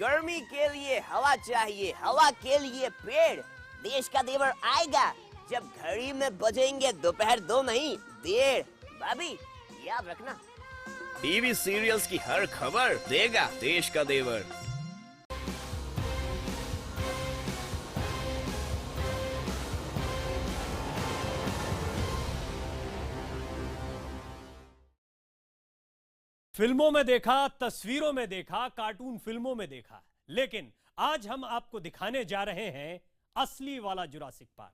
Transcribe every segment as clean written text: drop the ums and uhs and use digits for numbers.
गर्मी के लिए हवा चाहिए, हवा के लिए पेड़। देश का देवर आएगा जब घड़ी में बजेंगे दोपहर 2 नहीं 1:30। भाभी याद रखना। टीवी सीरियल्स की हर खबर देगा देश का देवर। फिल्मों में देखा, तस्वीरों में देखा, कार्टून फिल्मों में देखा, लेकिन आज हम आपको दिखाने जा रहे हैं असली वाला जुरासिक पार्क।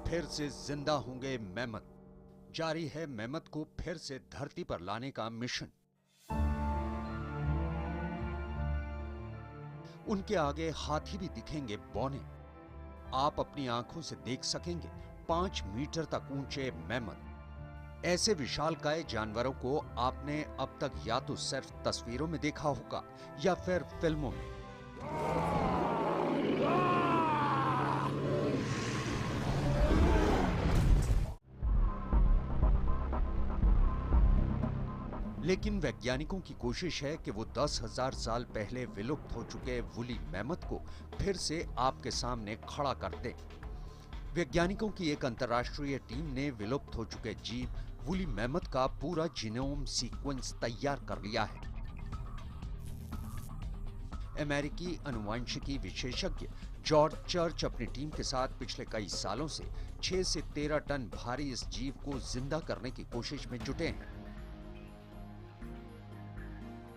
फिर से जिंदा होंगे मेमत। जारी है मेमत को फिर से धरती पर लाने का मिशन। उनके आगे हाथी भी दिखेंगे बौने। आप अपनी आंखों से देख सकेंगे 5 मीटर तक ऊंचे मेमत। ऐसे विशालकाय जानवरों को आपने अब तक या तो सिर्फ तस्वीरों में देखा होगा या फिर फिल्मों में। लेकिन वैज्ञानिकों की कोशिश है कि वो 10,000 साल पहले विलुप्त हो चुके वुली मेमत को फिर से आपके सामने खड़ा कर दें। वैज्ञानिकों की एक अंतर्राष्ट्रीय टीम ने विलुप्त हो चुके जीव वुली मेमत का पूरा जीनोम सीक्वेंस तैयार कर लिया है। अमेरिकी अनुवांशिकी विशेषज्ञ जॉर्ज चर्च अपनी टीम के साथ पिछले कई सालों से 6 से 13 टन भारी इस जीव को जिंदा करने की कोशिश में जुटे हैं।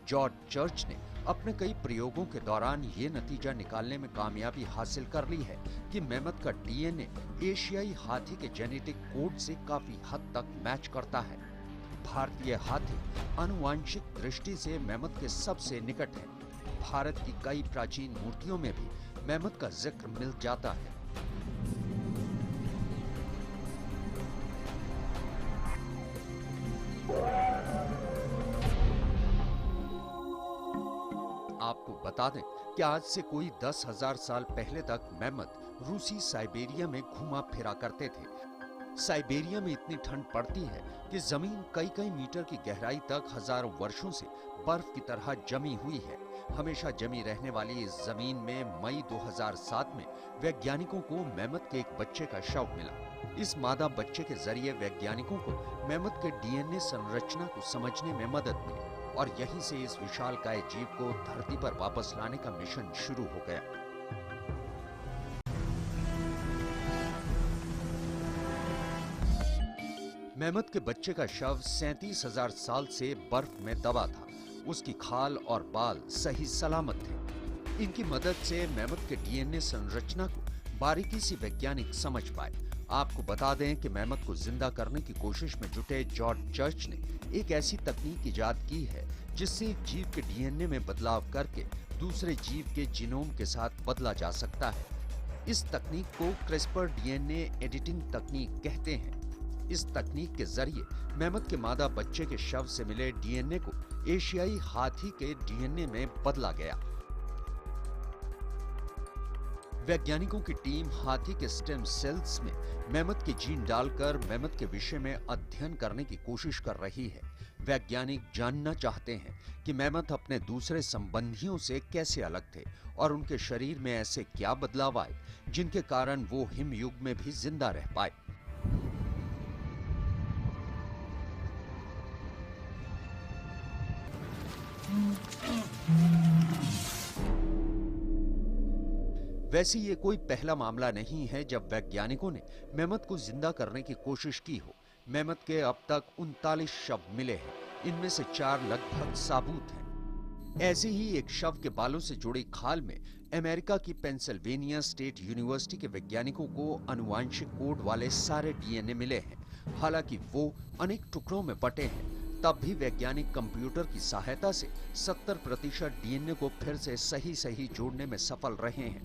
जॉर्ज चर्च ने अपने कई प्रयोगों के दौरान ये नतीजा निकालने में कामयाबी हासिल कर ली है कि मेमत का डीएनए एशियाई हाथी के जेनेटिक कोड से काफी हद तक मैच करता है। भारतीय हाथी आनुवांशिक दृष्टि से मेमत के सबसे निकट है। भारत की कई प्राचीन मूर्तियों में भी मेमत का जिक्र मिल जाता है। आपको बता दें कि आज से कोई 10,000 साल पहले तक मेमत रूसी साइबेरिया में घूमा फिरा करते थे। साइबेरिया में इतनी ठंड पड़ती है कि जमीन कई कई मीटर की गहराई तक हजारों वर्षों से बर्फ की तरह जमी हुई है। हमेशा जमी रहने वाली इस जमीन में मई 2007 में वैज्ञानिकों को मेमत के एक बच्चे का शव मिला। इस मादा बच्चे के जरिए वैज्ञानिकों को मेमत के डीएनए संरचना को समझने में मदद मिली और यहीं से इस विशालकाय जीव को धरती पर वापस लाने का मिशन शुरू हो गया। मेमत के बच्चे का शव 37,000 साल से बर्फ में दबा था। उसकी खाल और बाल सही सलामत थे। इनकी मदद से मेमत के डीएनए संरचना को बारीकी से वैज्ञानिक समझ पाए। आपको बता दें कि मेमत को जिंदा करने की कोशिश में जुटे जॉर्ज चर्च ने एक ऐसी तकनीक इजाद की है जिससे एक जीव के डीएनए में बदलाव करके दूसरे जीव के जीनोम के साथ बदला जा सकता है। इस तकनीक को क्रिस्पर डीएनए एडिटिंग तकनीक कहते हैं। इस तकनीक के जरिए मेमत के मादा बच्चे के शव से मिले डीएनए को एशियाई हाथी के डीएनए में बदला गया। वैज्ञानिकों की टीम हाथी के स्टेम सेल्स में मेमत के जीन डालकर मेमत के विषय में अध्ययन करने की कोशिश कर रही है। वैज्ञानिक जानना चाहते हैं कि मेमत अपने दूसरे संबंधियों से कैसे अलग थे और उनके शरीर में ऐसे क्या बदलाव आए जिनके कारण वो हिमयुग में भी जिंदा रह पाए। वैसे ये कोई पहला मामला नहीं है जब वैज्ञानिकों ने मेमत को जिंदा करने की कोशिश की हो। मेमत के अब तक 39 शव मिले हैं। इनमें से 4 लगभग साबुत हैं। ऐसे ही एक शव के बालों से जुड़ी खाल में अमेरिका की पेंसिल्वेनिया स्टेट यूनिवर्सिटी के वैज्ञानिकों को आनुवांशिक कोड वाले सारे डीएनए मिले हैं। हालांकि वो अनेक टुकड़ों में बटे हैं। तब भी वैज्ञानिक कंप्यूटर की सहायता से 70% डीएनए को फिर से सही जोड़ने में सफल रहे हैं।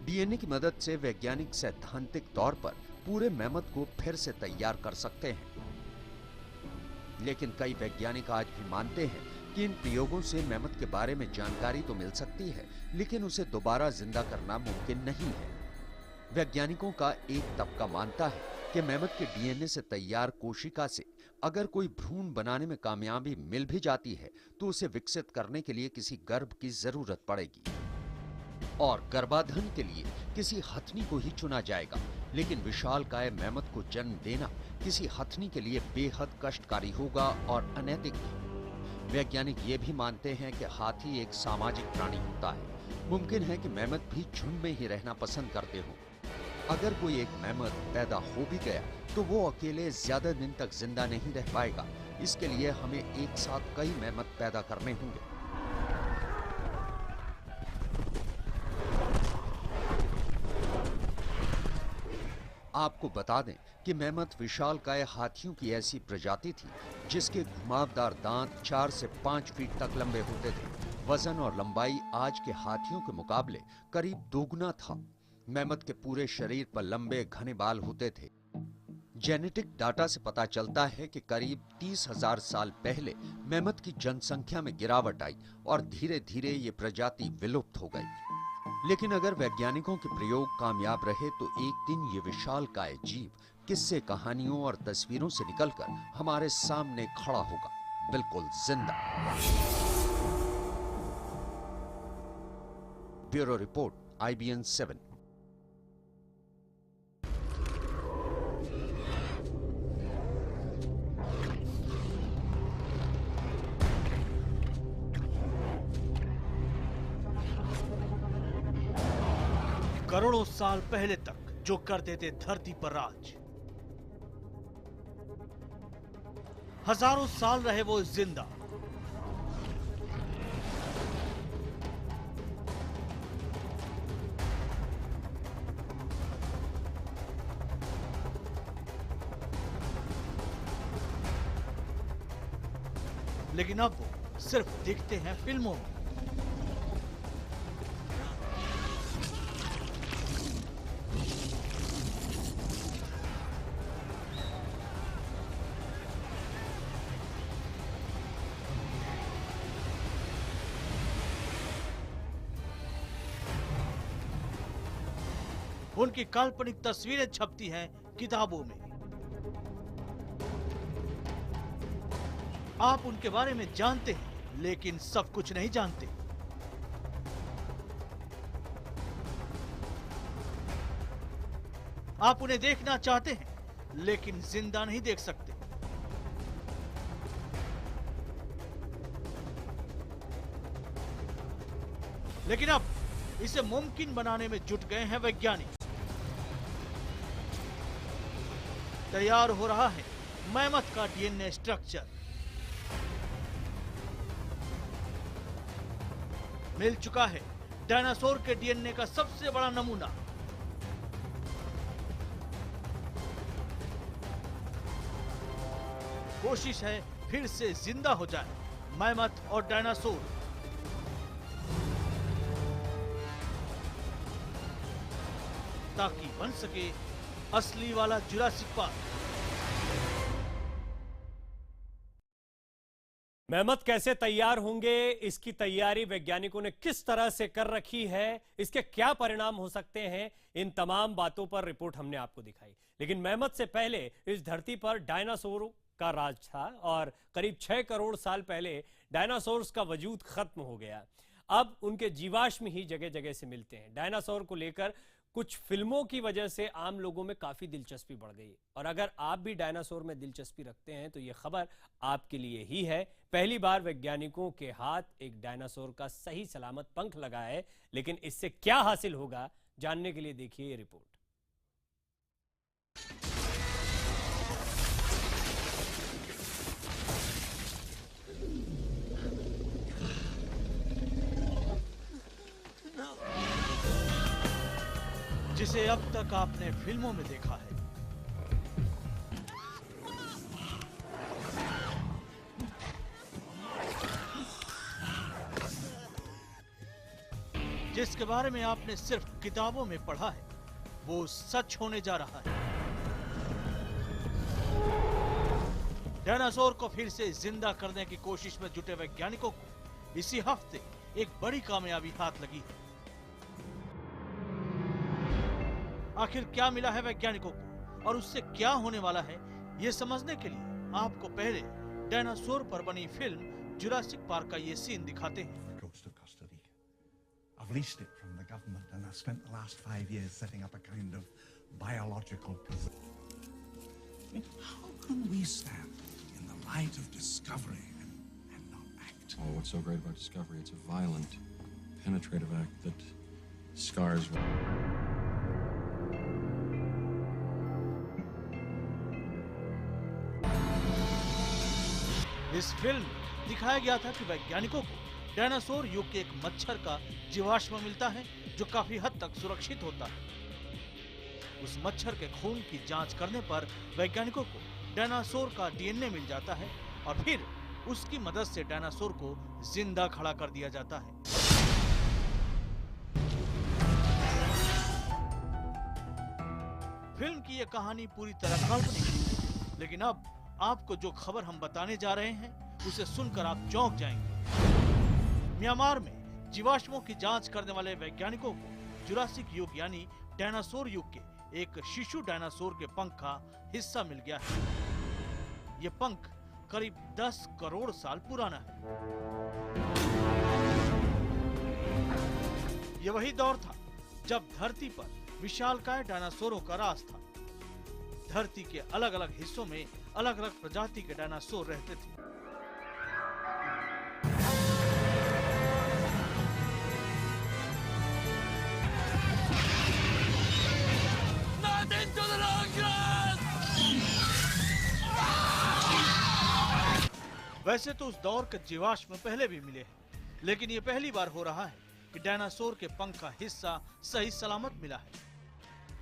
डीएनए की मदद से वैज्ञानिक सैद्धांतिक तौर पर पूरे मैमथ को फिर से तैयार कर सकते हैं। लेकिन कई वैज्ञानिक आज भी मानते हैं कि इन प्रयोगों से मैमथ के बारे में जानकारी तो मिल सकती है, लेकिन उसे दोबारा जिंदा करना मुमकिन नहीं है। वैज्ञानिकों का एक तबका मानता है कि मैमथ के डीएनए से तैयार कोशिका से अगर कोई भ्रूण बनाने में कामयाबी मिल भी जाती है तो उसे विकसित करने के लिए किसी गर्भ की जरूरत पड़ेगी और गर्भाधान के लिए किसी हथनी को ही चुना जाएगा। लेकिन विशालकाय मैमथ को जन्म देना किसी हथनी के लिए बेहद कष्टकारी होगा और अनैतिक भी। वैज्ञानिक ये भी मानते हैं कि हाथी एक सामाजिक प्राणी होता है। मुमकिन है कि मैमथ भी झुंड में ही रहना पसंद करते हो। अगर कोई एक मैमथ पैदा हो भी गया तो वो अकेले ज्यादा दिन तक जिंदा नहीं रह पाएगा। इसके लिए हमें एक साथ कई मैमथ पैदा करने होंगे। आपको बता दें कि मैमथ विशालकाय हाथियों की ऐसी प्रजाति थी जिसके घुमावदार दांत 4 से 5 फीट तक लंबे होते थे। वजन और लंबाई आज के हाथियों के मुकाबले करीब दोगुना था। मैमथ के पूरे शरीर पर लंबे घने बाल होते थे। जेनेटिक डाटा से पता चलता है कि करीब 30,000 साल पहले मैमथ की जनसंख्या में गिरावट आई और धीरे धीरे ये प्रजाति विलुप्त हो गई। लेकिन अगर वैज्ञानिकों के प्रयोग कामयाब रहे तो एक दिन ये विशालकाय जीव किस्से, कहानियों और तस्वीरों से निकलकर हमारे सामने खड़ा होगा, बिल्कुल जिंदा। Bureau report, IBN 7। करोड़ों साल पहले तक जो करते थे धरती पर राज, हजारों साल रहे वो जिंदा। लेकिन अब वो सिर्फ दिखते हैं फिल्मों में। उनकी काल्पनिक तस्वीरें छपती हैं किताबों में। आप उनके बारे में जानते हैं लेकिन सब कुछ नहीं जानते। आप उन्हें देखना चाहते हैं लेकिन जिंदा नहीं देख सकते। लेकिन अब इसे मुमकिन बनाने में जुट गए हैं वैज्ञानिक। तैयार हो रहा है मैमथ का डीएनए स्ट्रक्चर। मिल चुका है डायनासोर के डीएनए का सबसे बड़ा नमूना। कोशिश है फिर से जिंदा हो जाए मैमथ और डायनासोर। ताकि बन सके असली वाला जुरासिक पार्क। मैमथ कैसे तैयार होंगे, इसकी तैयारी वैज्ञानिकों ने किस तरह से कर रखी है, इसके क्या परिणाम हो सकते हैं, इन तमाम बातों पर रिपोर्ट हमने आपको दिखाई। लेकिन मैमथ से पहले इस धरती पर डायनासोर का राज था और करीब 6 करोड़ साल पहले डायनासोर्स का वजूद खत्म हो गया। अब उनके जीवाश्म ही जगह जगह से मिलते हैं। डायनासोर को लेकर कुछ फिल्मों की वजह से आम लोगों में काफी दिलचस्पी बढ़ गई और अगर आप भी डायनासोर में दिलचस्पी रखते हैं तो यह खबर आपके लिए ही है। पहली बार वैज्ञानिकों के हाथ एक डायनासोर का सही सलामत पंख लगा है, लेकिन इससे क्या हासिल होगा जानने के लिए देखिए ये रिपोर्ट। जिसे अब तक आपने फिल्मों में देखा है, जिसके बारे में आपने सिर्फ किताबों में पढ़ा है वो सच होने जा रहा है। डायनासोर को फिर से जिंदा करने की कोशिश में जुटे वैज्ञानिकों को इसी हफ्ते एक बड़ी कामयाबी हाथ लगी है। आखिर क्या मिला है वैज्ञानिकों को और उससे क्या होने वाला है, ये समझने के लिए आपको पहले डायनासोर पर बनी फिल्म जुरासिक पार्क का ये सीन दिखाते हैं। Coast of Costa Rica. I've leased it from the government and I've spent the last 5 years setting up a kind of biological preserve. I mean, how can we stand in the light of discovery and not act? Oh, what's so great about Discovery? It's a violent, penetrative act that scars. इस film में दिखाया गया था कि वैज्ञानिकों को dinosaur युग के एक मच्छर का जीवाश्म मिलता है जो काफी हद तक सुरक्षित होता है। उस मच्छर के खून की जांच करने पर वैज्ञानिकों को डायनासोर का डीएनए मिल जाता है और फिर उसकी मदद से डायनासोर को जिंदा खड़ा कर दिया जाता है। फिल्म की यह कहानी पूरी तरह काल्पनिक है, लेकिन अब आपको जो खबर हम बताने जा रहे हैं उसे सुनकर आप चौंक जाएंगे। म्यांमार में जीवाश्मों की जांच करने वाले वैज्ञानिकों को जुरासिक युग यानी डायनासोर युग के एक शिशु डायनासोर के पंख का हिस्सा मिल गया है। ये पंख करीब 10 करोड़ साल पुराना है। ये वही दौर था जब धरती पर विशालकाय डायनासोरों का राज था। धरती के अलग अलग हिस्सों में अलग अलग प्रजाति के डायनासोर रहते थे। वैसे तो उस दौर के जीवाश्म पहले भी मिले हैं, लेकिन ये पहली बार हो रहा है कि डायनासोर के पंख का हिस्सा सही सलामत मिला है।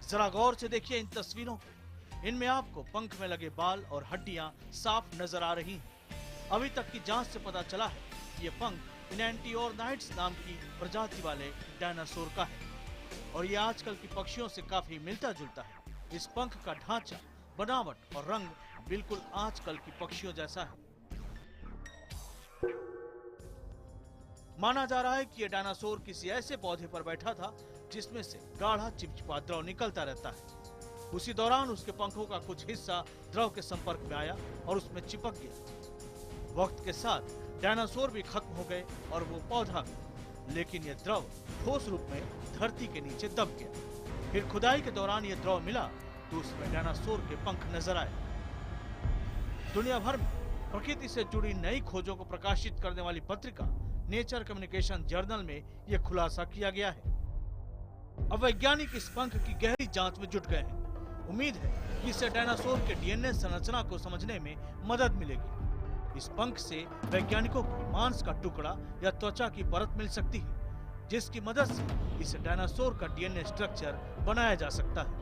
जरा गौर से देखिए इन तस्वीरों को। इनमें आपको पंख में लगे बाल और हड्डियां साफ नजर आ रही हैं। अभी तक की जांच से पता चला है कि ये पंख इनएंटियोरनाइट्स नाम की प्रजाति वाले डायनासोर का है और ये आजकल की पक्षियों से काफी मिलता जुलता है। इस पंख का ढांचा, बनावट और रंग बिल्कुल आजकल की पक्षियों जैसा है। माना जा रहा है कि यह डायनासोर किसी ऐसे पौधे पर बैठा था जिसमें से गाढ़ा चिपचिपा द्रव निकलता रहता है। उसी दौरान उसके पंखों का कुछ हिस्सा द्रव के संपर्क में आया और उसमें चिपक गया। वक्त के साथ डायनासोर भी खत्म हो गए और वो पौधा भी, लेकिन यह द्रव ठोस रूप में धरती के नीचे दब गया। फिर खुदाई के दौरान यह द्रव मिला तो उसमें डायनासोर के पंख नजर आए। दुनिया भर में प्रकृति से जुड़ी नई खोजों को प्रकाशित करने वाली पत्रिका नेचर कम्युनिकेशन जर्नल में यह खुलासा किया गया है। अब वैज्ञानिक इस पंख की गहरी जांच में जुट गए हैं। उम्मीद है कि इससे डायनासोर के डीएनए संरचना को समझने में मदद मिलेगी। इस पंख से वैज्ञानिकों को मांस का टुकड़ा या त्वचा की परत मिल सकती है, जिसकी मदद से इस डायनासोर का डीएनए स्ट्रक्चर बनाया जा सकता है।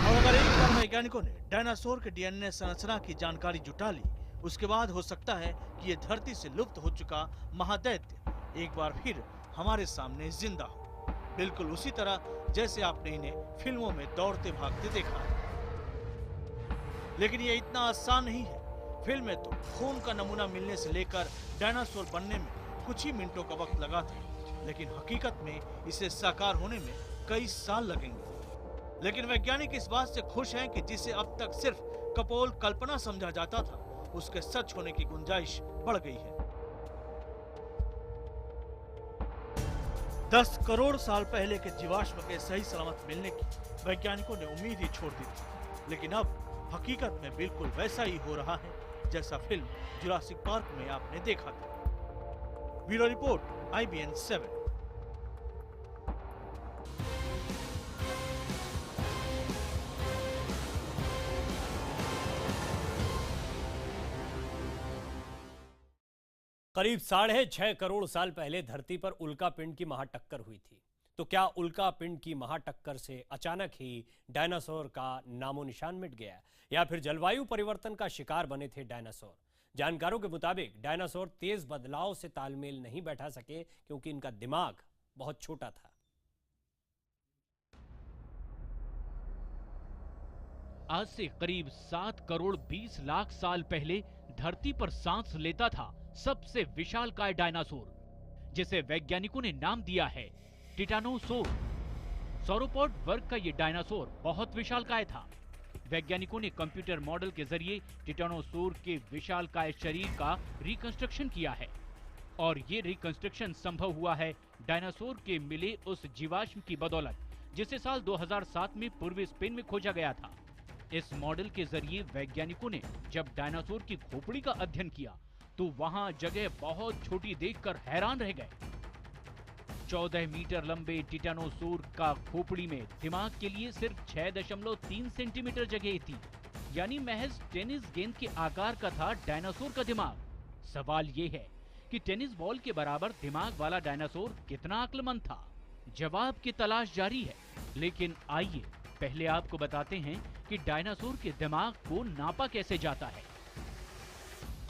और अगर एक बार वैज्ञानिकों ने डायनासोर के डीएनए संरचना की जानकारी जुटा ली, उसके बाद हो सकता है कि ये धरती से लुप्त हो चुका महादैत्य एक बार फिर हमारे सामने जिंदा हो, बिल्कुल उसी तरह जैसे आपने इन्हें फिल्मों में दौड़ते भागते देखा है। लेकिन ये इतना आसान नहीं है। फिल्म में तो खून का नमूना मिलने से लेकर डायनासोर बनने में कुछ ही मिनटों का वक्त लगा था, लेकिन हकीकत में इसे साकार होने में कई साल लगेंगे। लेकिन वैज्ञानिक इस बात से खुश हैं कि जिसे अब तक सिर्फ कपोल कल्पना समझा जाता था, उसके सच होने की गुंजाइश बढ़ गई है। 10 करोड़ साल पहले के जीवाश्म के सही सलामत मिलने की वैज्ञानिकों ने उम्मीद ही छोड़ दी थी, लेकिन अब हकीकत में बिल्कुल वैसा ही हो रहा है जैसा फिल्म जुरासिक पार्क में आपने देखा था। Bureau report IBN 7। करीब 6.5 करोड़ साल पहले धरती पर उल्का पिंड की महाटक्कर हुई थी। तो क्या उल्का पिंड की महाटक्कर से अचानक ही डायनासोर का नामो निशान मिट गया, या फिर जलवायु परिवर्तन का शिकार बने थे डायनासोर? जानकारों के मुताबिक डायनासोर तेज बदलाव से तालमेल नहीं बैठा सके क्योंकि इनका दिमाग बहुत छोटा था। आज से करीब 7 करोड़ 20 लाख साल पहले धरती पर सांस लेता था सबसे विशालकाय डायनासोर, जिसे वैज्ञानिकों ने नाम दिया है टिटानोसोर। सौरोपॉड वर्ग का ये डायनासोर बहुत विशालकाय था। वैज्ञानिकों ने कंप्यूटर मॉडल के जरिए टिटानोसोर के विशालकाय शरीर का रिकंस्ट्रक्शन किया है और ये रिकंस्ट्रक्शन संभव हुआ है डायनासोर के मिले उस जीवाश्म की बदौलत, जिसे साल 2007 में पूर्वी स्पेन में खोजा गया था। इस मॉडल के जरिए वैज्ञानिकों ने जब डायनासोर की खोपड़ी का अध्ययन किया तो वहां जगह बहुत छोटी देखकर हैरान रह गए। 14 मीटर लंबे टिटानोसोर का खोपड़ी में दिमाग के लिए सिर्फ 6.3 सेंटीमीटर जगह थी, यानी महज टेनिस गेंद के आकार का था डायनासोर का दिमाग। सवाल ये है कि टेनिस बॉल के बराबर दिमाग वाला डायनासोर कितना अक्लमंद था? जवाब की तलाश जारी है, लेकिन आइए पहले आपको बताते हैं कि डायनासोर के दिमाग को नापा कैसे जाता है।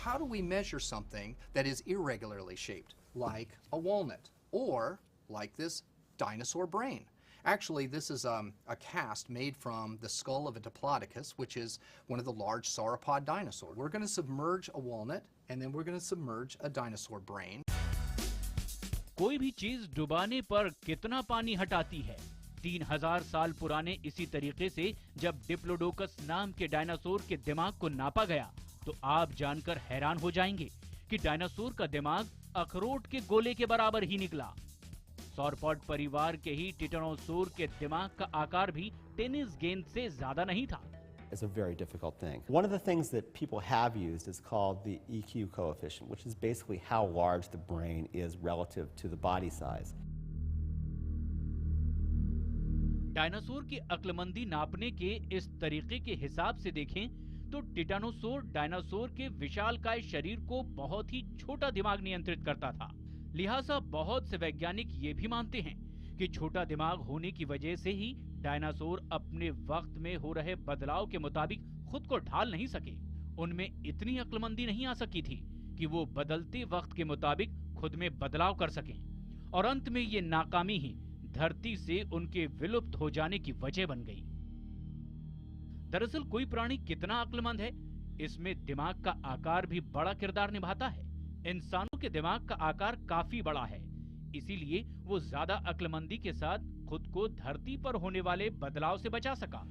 How do we measure something that is irregularly shaped, like a walnut, or like this dinosaur brain? Actually, this is a cast made from the skull of a Diplodocus, which is one of the large sauropod dinosaurs. We're going to submerge a walnut, and then we're going to submerge a dinosaur brain. कोई भी चीज डुबाने पर कितना पानी हटाती है? 3000 साल पुराने इसी तरीके से जब डिप्लोडोकस नाम के डायनासोर के दिमाग को नापा गया तो आप जानकर हैरान हो जाएंगे कि डायनासोर का दिमाग अखरोट के गोले के बराबर ही निकला। सौरपॉड परिवार के ही टिटानोसोर के दिमाग का आकार भी टेनिस गेंद से ज्यादा नहीं था। Is a very difficult thing. One of the things that people have used is called the EQ coefficient, which is basically how large the brain is relative to the body size. Dinosaur की अक्लमंदी नापने के इस तरीके के हिसाब से देखें तो टिटानोसोर डायनासोर के विशालकाय शरीर को बहुत ही छोटा दिमाग नियंत्रित करता था। लिहाजा बहुत से वैज्ञानिक ये भी मानते हैं कि छोटा दिमाग होने की वजह से ही डायनासोर अपने वक्त में हो रहे बदलाव के मुताबिक खुद को ढाल नहीं सके। उनमें इतनी अक्लमंदी नहीं आ सकी थी कि वो बदलते वक्त के मुताबिक खुद में बदलाव कर सकें, और अंत में ये नाकामी ही धरती से उनके विलुप्त हो जाने की वजह बन गई। दरअसल कोई प्राणी कितना अक्लमंद है, इसमें दिमाग का आकार भी बड़ा किरदार निभाता है। इंसानों के दिमाग का आकार काफी बड़ा है, इसीलिए वो ज्यादा अक्लमंदी के साथ खुद को धरती पर होने वाले बदलाव से बचा सका